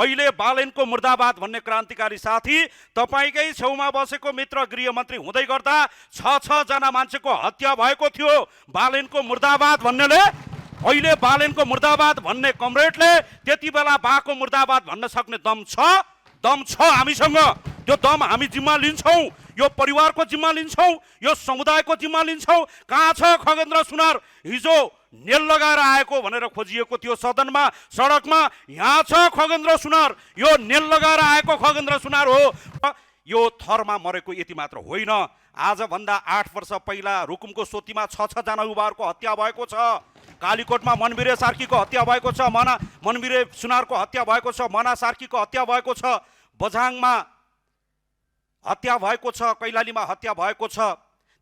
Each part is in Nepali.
अहिले बालेनको मुर्दाबाद भन्ने क्रान्तिकारी साथी तपाईकै छेउमा बसेको मित्र गृहमन्त्री हुँदै गर्दा 6 जना मान्छेको हत्या भएको थियो। बालेनको मुर्दाबाद भन्नेले अहिले बालेनको मुर्दाबाद भन्ने कमरेडले त्यति बेला बाको मुर्दाबाद भन्न सक्ने दम छ हामीसँग। त्यो दम हामी जिम्मा लिन्छौँ, यो परिवारको जिम्मा लिन्छौँ, यो समुदायको जिम्मा लिन्छौँ। कहाँ छ खगेन्द्र सुनार? हिजो नेल लगाएर आएको भनेर खोजिएको थियो सदनमा, सडकमा। यहाँ छ खगेन्द्र सुनार, यो नेल लगाएर आएको खगेन्द्र सुनार हो। यो थरमा मरेको यति मात्र होइन, आजभन्दा 8 वर्ष पहिला रुकुमको सोतीमा 6 जना युवाहरूको हत्या भएको छ। कालीकोटमा मनबिरे सार्कीको हत्या भएको छ, मनबिरे सुनारको हत्या भएको छ, मना सार्कीको हत्या भएको छ, बझाङमा हत्या भएको छ, कैलालीमा हत्या भएको छ,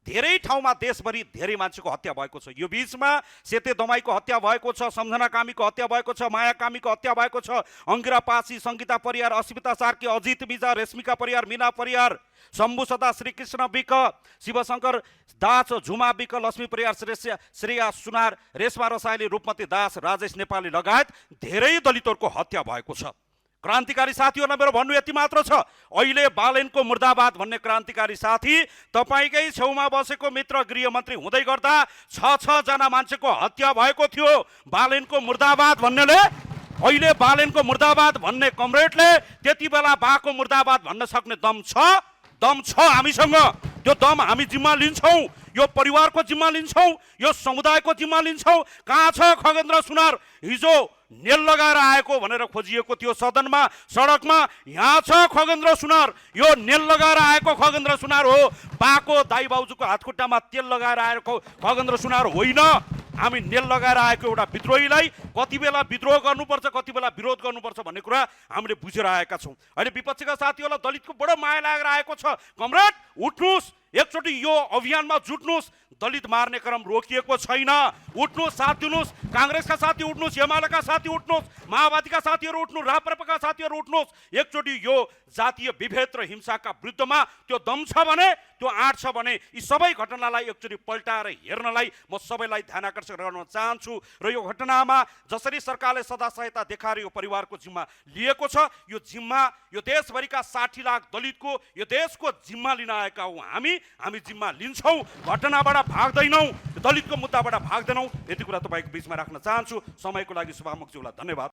धेरै ठाउँमा देशभरि धेरै मान्छेको हत्या भएको छ। यो बीचमा सेते दमाईको हत्या भएको छ, सम्झना कामीको हत्या भएको छ, माया कामीको हत्या भएको छ, अङ्गिरा पासी, सङ्गीता परियार, अस्मिता सार्की, अजित बिजा, रेश्मिका परियार, मीना परियार, शम्भु सदा, श्रीकृष्ण विक, शिवशङ्कर दास, झुमा विक, लक्ष्मी परियार, श्रेया सुनार, रेशमा रसाइली, रूपमती दास, राजेश नेपाली लगायत धेरै दलितहरूको हत्या भएको छ। क्रान्तिकारी साथीहरूलाई मेरो भन्नु यति मात्र छ, अहिले बालेनको मुर्दाबाद भन्ने क्रान्तिकारी साथी तपाईकै छेउमा बसेको मित्र गृहमन्त्री हुँदै गर्दा 6 जना मान्छेको हत्या भएको थियो। बालेनको मुर्दाबाद भन्नेले अहिले बालेनको मुर्दाबाद भन्ने कमरेडले त्यति बेला बाको मुर्दाबाद भन्न सक्ने दम छ हामीसँग। त्यो दम हामी जिम्मा लिन्छौँ, यो परिवारको जिम्मा लिन्छौँ, यो समुदायको जिम्मा लिन्छौँ। कहाँ छ खगेन्द्र सुनार? हिजो नेल लगाएर आएको भनेर खोजिएको थियो सदनमा, सडकमा। यहाँ छ खगेन्द्र सुनार, यो नेल लगाएर आएको खगेन्द्र सुनार हो। बाको दाइ बाउजूको हातखुट्टामा तेल लगाएर आएको खगेन्द्र सुनार होइन। हामी नेल लगाएर आएको एउटा विद्रोहीलाई कति बेला विद्रोह गर्नुपर्छ, कति बेला विरोध गर्नुपर्छ भन्ने कुरा हामीले बुझेर आएका छौँ। अहिले विपक्षीका साथीहरूलाई दलितको बडो माया लागेर आएको छ। कमरेड उठ्नुहोस्, एकचोटि यो अभियानमा जुट्नुहोस्। दलित मार्ने क्रम रोकिएको छैन, उठ्नुहोस्, साथ दिनुहोस्। काङ्ग्रेसका साथी उठ्नुहोस्, एमालेका साथी उठ्नुहोस्, माओवादीका साथीहरू उठ्नुहोस्, राप्रपाका साथीहरू उठ्नुहोस्। एकचोटि यो जातीय विभेद र हिंसाका विरुद्धमा त्यो दम छ भने, त्यो आँट छ भने यी सबै घटनालाई एकचोटि पल्टाएर हेर्नलाई म सबैलाई ध्यान आकर्षण गर्न चाहन्छु। र यो घटनामा जसरी सरकारले सदा सहायता देखाएर यो परिवारको जिम्मा लिएको छ, यो जिम्मा यो देशभरिका 60 लाख दलितको यो देशको जिम्मा लिन आएका हौँ हामी जिम्मा लिन्छौँ। घटनाबाट भाग्दैनौँ, दलितको मुद्दाबाट भाग्दैनौँ। यति कुरा तपाईँको बिचमा राख्न चाहन्छु। समयको लागि शुभामुखज्यूलाई धन्यवाद।